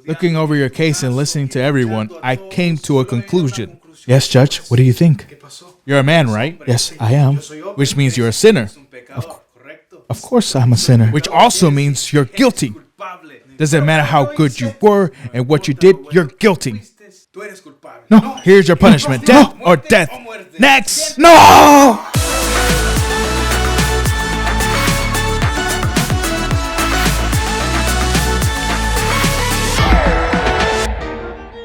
Looking over your case and listening to everyone, I came to a conclusion. Yes, Judge, what do you think? You're a man, right? Yes, I am. Which means you're a sinner. Of course I'm a sinner. Which also means you're guilty. Doesn't matter how good you were and what you did, you're guilty. No, here's your punishment. Death or death. Next! No!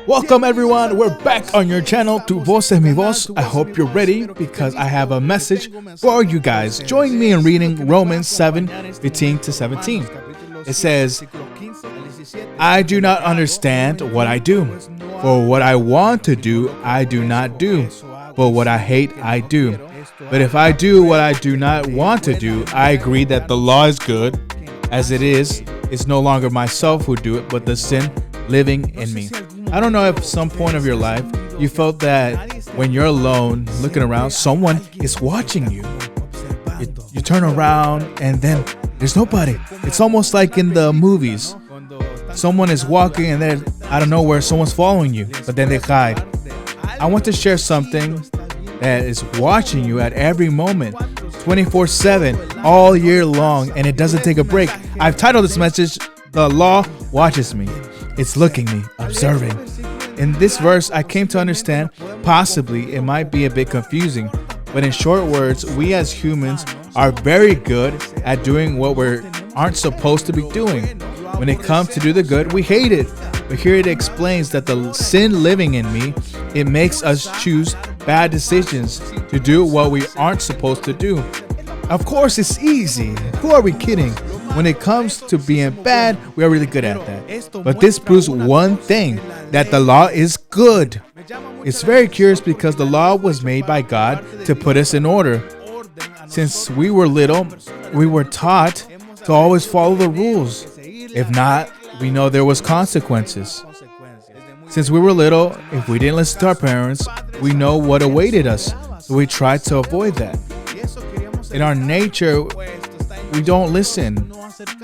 Welcome everyone, we're back on your channel, Tu Voz es Mi Voz. I hope you're ready because I have a message for you guys. Join me in reading Romans 7:15-17. It says, I do not understand what I do. For what I want to do, I do not do. But what I hate, I do. But if I do what I do not want to do, I agree that the law is good. As it is, it's no longer myself who do it, but the sin living in me. I don't know if at some point of your life you felt that when you're alone, looking around, someone is watching you. You turn around and then there's nobody. It's almost like in the movies. Someone is walking and then out of nowhere someone's following you, but then they hide. I want to share something that is watching you at every moment, 24/7, all year long, and it doesn't take a break. I've titled this message, The Law Watches Me. It's looking me, observing. In this verse, I came to understand, possibly it might be a bit confusing, but in short words, we as humans are very good at doing what we aren't supposed to be doing. When it comes to do the good, we hate it. But here it explains that the sin living in me, it makes us choose bad decisions to do what we aren't supposed to do. Of course, it's easy. Who are we kidding? When it comes to being bad, we are really good at that. But this proves one thing, that the law is good. It's very curious because the law was made by God to put us in order. Since we were little, we were taught to always follow the rules. If not, we know there was consequences. Since we were little, if we didn't listen to our parents, we know what awaited us. So we tried to avoid that. In our nature, we don't listen.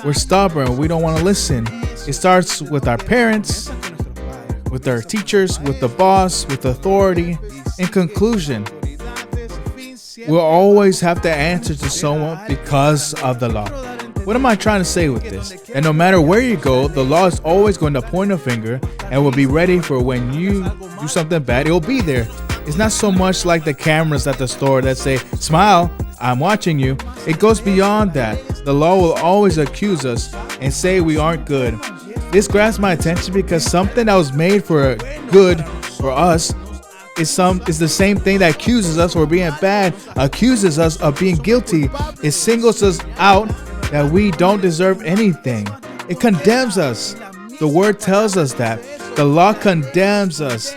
We're stubborn. We don't want to listen. It starts with our parents, with our teachers, with the boss, with authority. In conclusion, we'll always have to answer to someone because of the law. What am I trying to say with this? That no matter where you go, the law is always going to point a finger and will be ready for when you do something bad. It will be there. It's not so much like the cameras at the store that say, smile, I'm watching you. It goes beyond that. The law will always accuse us and say we aren't good. This grabs my attention because something that was made for good for us is the same thing that accuses us for being bad, accuses us of being guilty. It singles us out that we don't deserve anything. It condemns us. The word tells us that. The law condemns us,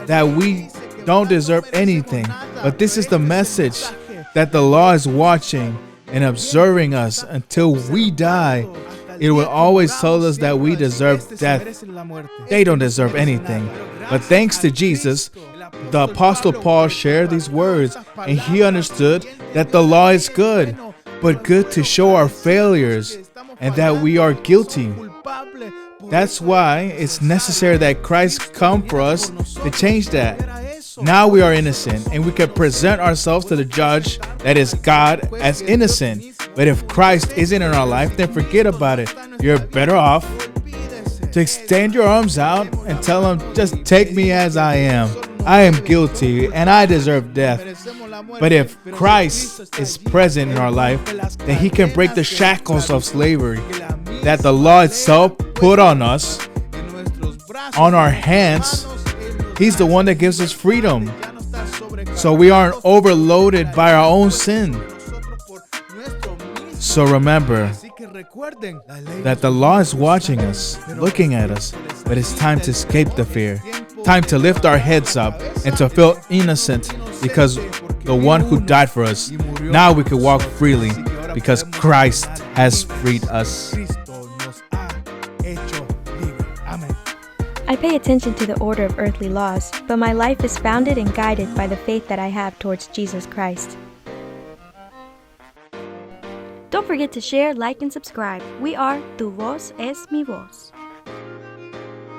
that we don't deserve anything. But this is the message, that the law is watching and observing us until we die. It will always tell us that we deserve death. They don't deserve anything. But thanks to Jesus, the Apostle Paul shared these words, and he understood that the law is good, but good to show our failures and that we are guilty. That's why it's necessary that Christ come for us to change that. Now we are innocent and we can present ourselves to the judge, that is God, as innocent. But if Christ isn't in our life, then forget about it. You're better off to extend your arms out and tell him, just take me as I am. I am guilty and I deserve death. But if Christ is present in our life, then he can break the shackles of slavery that the law itself put on us, on our hands. He's the one that gives us freedom, so we aren't overloaded by our own sin. So remember that the law is watching us, looking at us, but it's time to escape the fear. Time to lift our heads up and to feel innocent because the one who died for us. Now we can walk freely because Christ has freed us. I pay attention to the order of earthly laws, but my life is founded and guided by the faith that I have towards Jesus Christ. Don't forget to share, like, and subscribe. We are Tu Voz es Mi Voz.